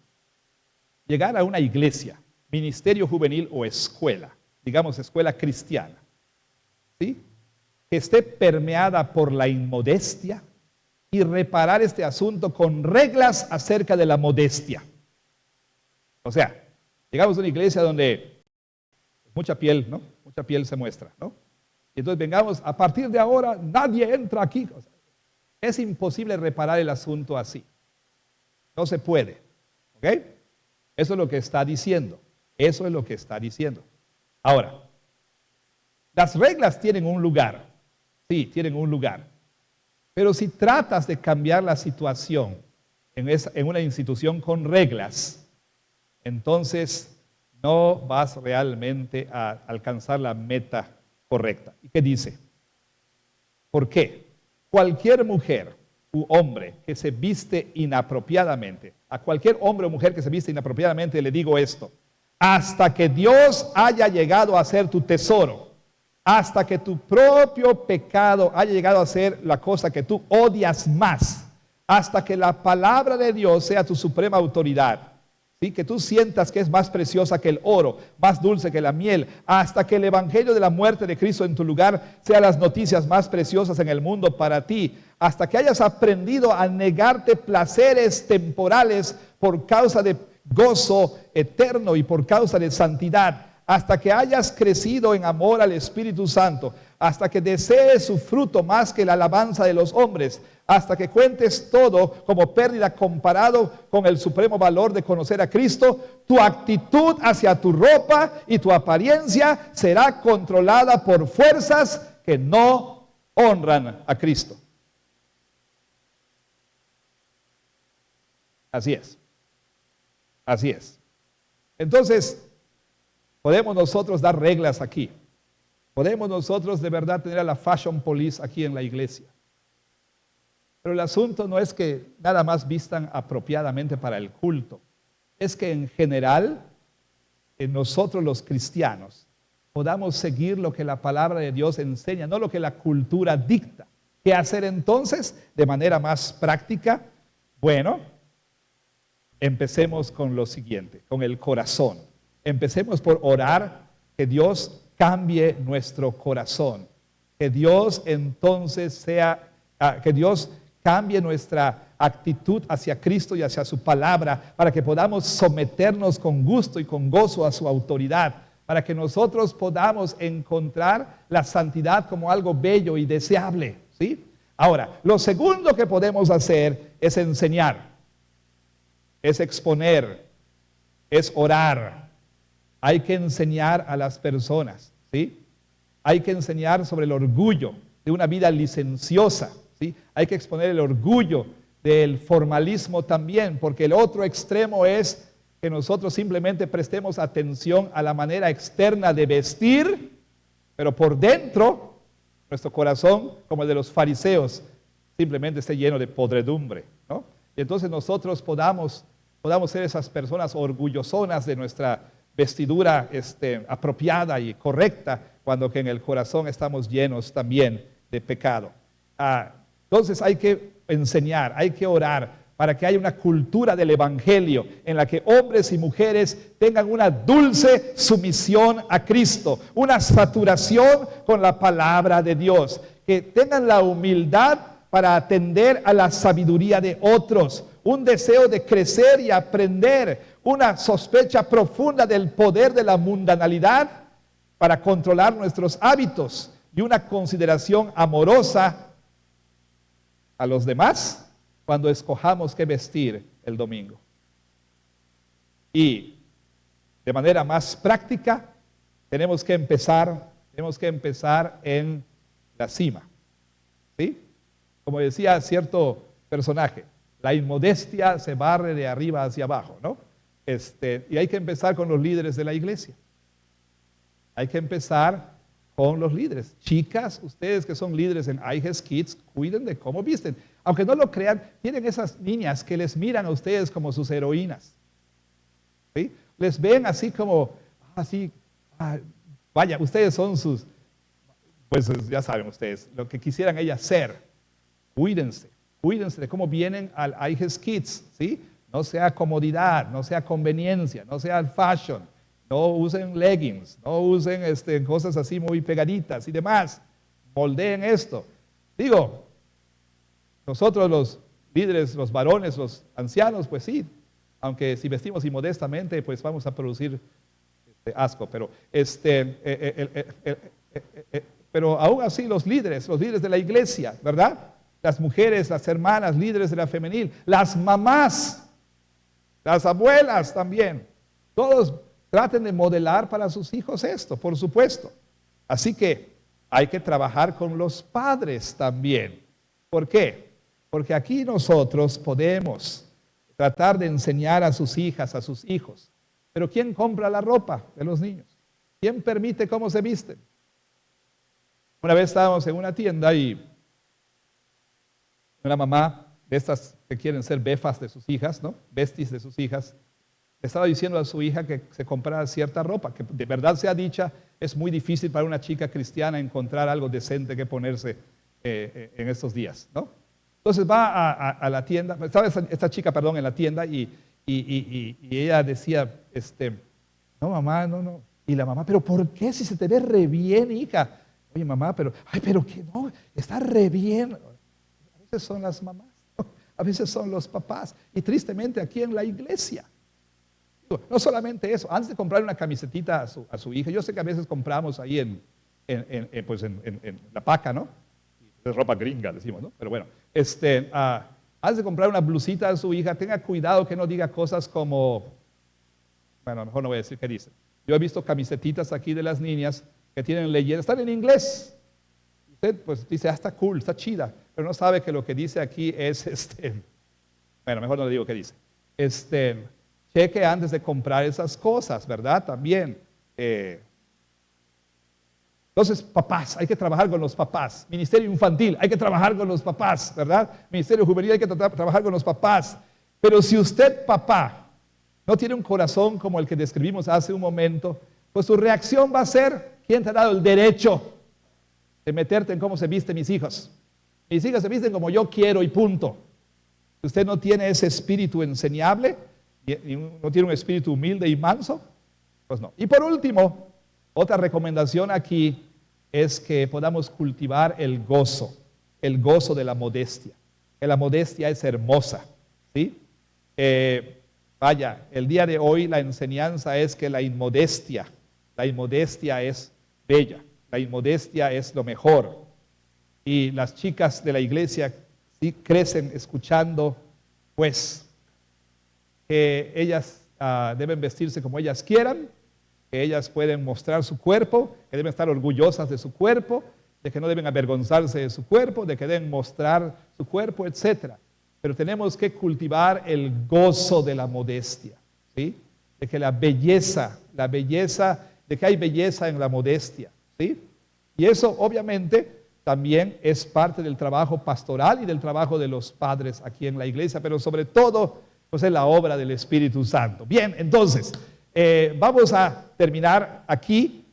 llegar a una iglesia, ministerio juvenil o escuela, digamos escuela cristiana, ¿sí?, que esté permeada por la inmodestia y reparar este asunto con reglas acerca de la modestia. O sea, llegamos a una iglesia donde mucha piel, ¿no? Mucha piel se muestra, ¿no? Y entonces vengamos, a partir de ahora nadie entra aquí. O sea, es imposible reparar el asunto así. No se puede. ¿Ok? Eso es lo que está diciendo. Eso es lo que está diciendo. Ahora, las reglas tienen un lugar. Sí, tienen un lugar. Pero si tratas de cambiar la situación en una institución con reglas, entonces no vas realmente a alcanzar la meta correcta. ¿Y qué dice? ¿Por qué? Cualquier mujer u hombre que se viste inapropiadamente, a cualquier hombre o mujer que se viste inapropiadamente le digo esto: hasta que Dios haya llegado a ser tu tesoro, hasta que tu propio pecado haya llegado a ser la cosa que tú odias más, hasta que la palabra de Dios sea tu suprema autoridad, ¿sí? Que tú sientas que es más preciosa que el oro, más dulce que la miel, hasta que el evangelio de la muerte de Cristo en tu lugar sea las noticias más preciosas en el mundo para ti, hasta que hayas aprendido a negarte placeres temporales por causa de gozo eterno y por causa de santidad, hasta que hayas crecido en amor al Espíritu Santo, hasta que desees su fruto más que la alabanza de los hombres, hasta que cuentes todo como pérdida comparado con el supremo valor de conocer a Cristo, tu actitud hacia tu ropa y tu apariencia será controlada por fuerzas que no honran a Cristo. Así es. Así es. Entonces, podemos nosotros dar reglas aquí. Podemos nosotros de verdad tener a la fashion police aquí en la iglesia. Pero el asunto no es que nada más vistan apropiadamente para el culto. Es que en general, en nosotros los cristianos, podamos seguir lo que la palabra de Dios enseña, no lo que la cultura dicta. ¿Qué hacer entonces de manera más práctica? Bueno, empecemos con lo siguiente, con el corazón. Empecemos por orar que Dios cambie nuestro corazón. Que Dios entonces que Dios cambie nuestra actitud hacia Cristo y hacia su palabra, para que podamos someternos con gusto y con gozo a su autoridad, para que nosotros podamos encontrar la santidad como algo bello y deseable, ¿sí? Ahora, lo segundo que podemos hacer es enseñar, es exponer, es orar. Hay que enseñar a las personas, ¿sí? Hay que enseñar sobre el orgullo de una vida licenciosa, ¿sí? Hay que exponer el orgullo del formalismo también, porque el otro extremo es que nosotros simplemente prestemos atención a la manera externa de vestir, pero por dentro, nuestro corazón, como el de los fariseos, simplemente esté lleno de podredumbre, ¿no? Y entonces nosotros podamos ser esas personas orgullosonas de nuestra vestidura apropiada y correcta, cuando que en el corazón estamos llenos también de pecado. Entonces hay que enseñar, hay que orar para que haya una cultura del evangelio en la que hombres y mujeres tengan una dulce sumisión a Cristo, una saturación con la palabra de Dios, que tengan la humildad para atender a la sabiduría de otros, un deseo de crecer y aprender, una sospecha profunda del poder de la mundanalidad para controlar nuestros hábitos y una consideración amorosa a los demás cuando escojamos qué vestir el domingo. Y de manera más práctica, tenemos que empezar en la cima, ¿sí? Como decía cierto personaje, la inmodestia se barre de arriba hacia abajo, ¿no? Y hay que empezar con los líderes de la iglesia. Hay que empezar con los líderes. Chicas, ustedes que son líderes en IHES Kids, cuiden de cómo visten. Aunque no lo crean, tienen esas niñas que les miran a ustedes como sus heroínas, ¿sí? Les ven así como, vaya, ustedes son sus, pues ya saben ustedes, lo que quisieran ellas ser. Cuídense de cómo vienen al IHES Kids, ¿sí? No sea comodidad, no sea conveniencia, no sea fashion. No usen leggings, no usen cosas así muy pegaditas y demás. Moldeen esto. Digo, nosotros los líderes, los varones, los ancianos, pues sí, aunque si vestimos inmodestamente, pues vamos a producir asco, pero aún así los líderes de la iglesia, ¿verdad? Las mujeres, las hermanas, líderes de la femenil, las mamás, las abuelas también, todos traten de modelar para sus hijos esto, por supuesto. Así que hay que trabajar con los padres también. ¿Por qué? Porque aquí nosotros podemos tratar de enseñar a sus hijas, a sus hijos. Pero ¿quién compra la ropa de los niños? ¿Quién permite cómo se visten? Una vez estábamos en una tienda y una mamá de estas que quieren ser befas de sus hijas, ¿no? Besties de sus hijas, le estaba diciendo a su hija que se comprara cierta ropa, que de verdad sea dicha, es muy difícil para una chica cristiana encontrar algo decente que ponerse en estos días, ¿no? Entonces va a la tienda, estaba esta chica, perdón, en la tienda y ella decía, no mamá, no. Y la mamá, pero ¿por qué si se te ve re bien, hija? Oye mamá, pero que no, está re bien. A veces son las mamás, ¿no? A veces son los papás. Y tristemente aquí en la iglesia. No solamente eso, antes de comprar una camisetita a su hija, yo sé que a veces compramos ahí en la paca, ¿no? Es ropa gringa, decimos, ¿no? Pero bueno, antes de comprar una blusita a su hija, tenga cuidado que no diga cosas como, bueno, mejor no voy a decir qué dice. Yo he visto camisetitas aquí de las niñas que tienen leyendas, están en inglés. Usted pues dice, está cool, está chida, pero no sabe que lo que dice aquí es, bueno, mejor no le digo qué dice. Cheque antes de comprar esas cosas, ¿verdad? También. Entonces, papás, hay que trabajar con los papás. Ministerio infantil, hay que trabajar con los papás, ¿verdad? Ministerio juvenil, hay que trabajar con los papás. Pero si usted, papá, no tiene un corazón como el que describimos hace un momento, pues su reacción va a ser, ¿quién te ha dado el derecho de meterte en cómo se visten mis hijos? Mis hijas se visten como yo quiero y punto. Si usted no tiene ese espíritu enseñable, y no tiene un espíritu humilde y manso, pues no. Y por último, otra recomendación aquí es que podamos cultivar el gozo de la modestia. Que la modestia es hermosa, ¿sí? El día de hoy la enseñanza es que la inmodestia es bella, la inmodestia es lo mejor. Y las chicas de la iglesia sí crecen escuchando, pues, que ellas deben vestirse como ellas quieran, que ellas pueden mostrar su cuerpo, que deben estar orgullosas de su cuerpo, de que no deben avergonzarse de su cuerpo, de que deben mostrar su cuerpo, etc. Pero tenemos que cultivar el gozo de la modestia, ¿sí? De que la belleza, de que hay belleza en la modestia, ¿sí? Y eso obviamente también es parte del trabajo pastoral y del trabajo de los padres aquí en la iglesia, pero sobre todo, pues es la obra del Espíritu Santo. Bien, entonces, vamos a terminar aquí.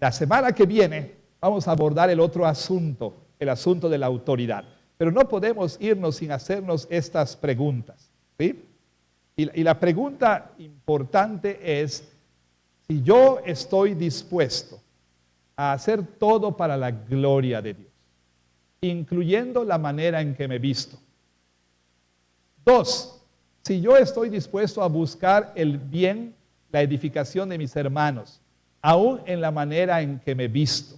La semana que viene vamos a abordar el otro asunto, el asunto de la autoridad. Pero no podemos irnos sin hacernos estas preguntas, ¿sí? Y la pregunta importante es, si yo estoy dispuesto a hacer todo para la gloria de Dios, incluyendo la manera en que me visto. 2, si yo estoy dispuesto a buscar el bien, la edificación de mis hermanos, aún en la manera en que me visto.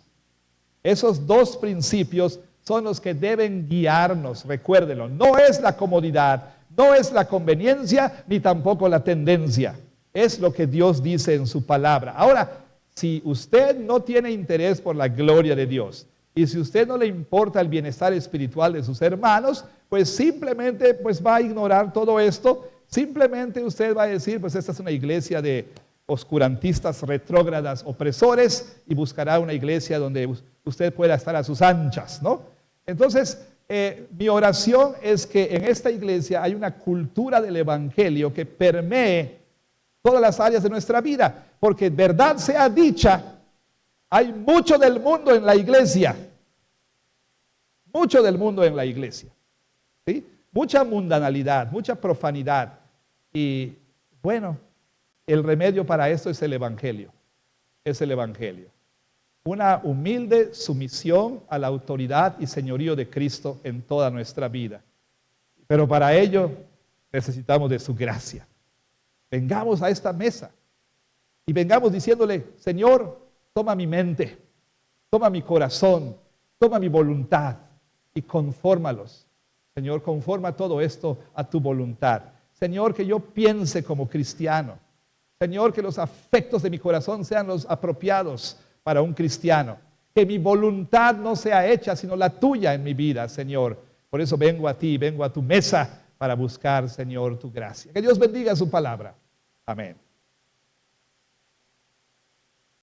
Esos 2 principios son los que deben guiarnos, recuérdenlo. No es la comodidad, no es la conveniencia, ni tampoco la tendencia. Es lo que Dios dice en su palabra. Ahora, si usted no tiene interés por la gloria de Dios, y si usted no le importa el bienestar espiritual de sus hermanos, pues simplemente pues va a ignorar todo esto. Simplemente usted va a decir, pues esta es una iglesia de oscurantistas, retrógradas, opresores, y buscará una iglesia donde usted pueda estar a sus anchas, ¿no? Entonces, mi oración es que en esta iglesia hay una cultura del evangelio que permee todas las áreas de nuestra vida, porque verdad sea dicha, hay mucho del mundo en la iglesia, mucho del mundo en la iglesia, ¿sí? Mucha mundanalidad, mucha profanidad, y bueno, el remedio para esto es el evangelio, una humilde sumisión a la autoridad y señorío de Cristo en toda nuestra vida. Pero para ello necesitamos de su gracia. Vengamos a esta mesa y vengamos diciéndole, Señor, toma mi mente, toma mi corazón, toma mi voluntad y confórmalos. Señor, conforma todo esto a tu voluntad. Señor, que yo piense como cristiano. Señor, que los afectos de mi corazón sean los apropiados para un cristiano. Que mi voluntad no sea hecha, sino la tuya en mi vida, Señor. Por eso vengo a ti, vengo a tu mesa para buscar, Señor, tu gracia. Que Dios bendiga su palabra. Amén.